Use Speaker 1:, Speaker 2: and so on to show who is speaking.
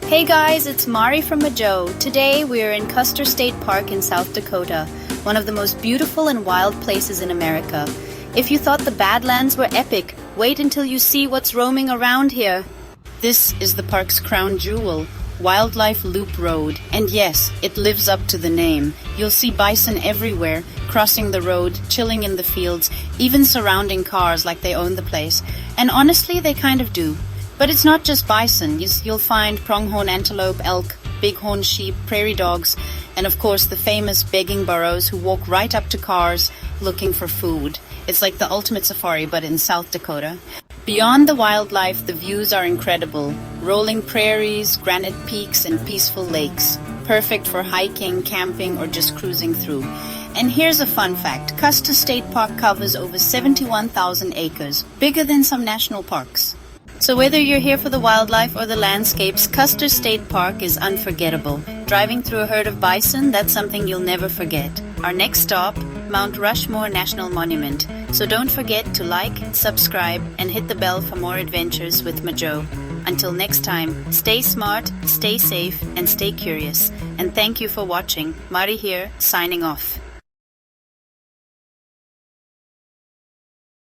Speaker 1: Hey guys, it's Mari from Majo. Today we're in Custer State Park in South Dakota, one of the most beautiful and wild places in America. If you thought the Badlands were epic, wait until you see what's roaming around here. This is the park's crown jewel, Wildlife Loop Road. And yes, it lives up to the name. You'll see bison everywhere, crossing the road, chilling in the fields, even surrounding cars like they own the place. And honestly, they kind of do. But it's not just bison. You'll find pronghorn antelope, elk, bighorn sheep, prairie dogs, and of course the famous begging burros who walk right up to cars looking for food. It's like the ultimate safari, but in South Dakota. Beyond the wildlife, the views are incredible. Rolling prairies, granite peaks, and peaceful lakes. Perfect for hiking, camping, or just cruising through. And here's a fun fact. Custer State Park covers over 71,000 acres, bigger than some national parks. So whether you're here for the wildlife or the landscapes, Custer State Park is unforgettable. Driving through a herd of bison, that's something you'll never forget. Our next stop, Mount Rushmore National Monument. So don't forget to like, subscribe, and hit the bell for more adventures with Majo. Until next time, stay smart, stay safe, and stay curious. And thank you for watching. Mari here, signing off.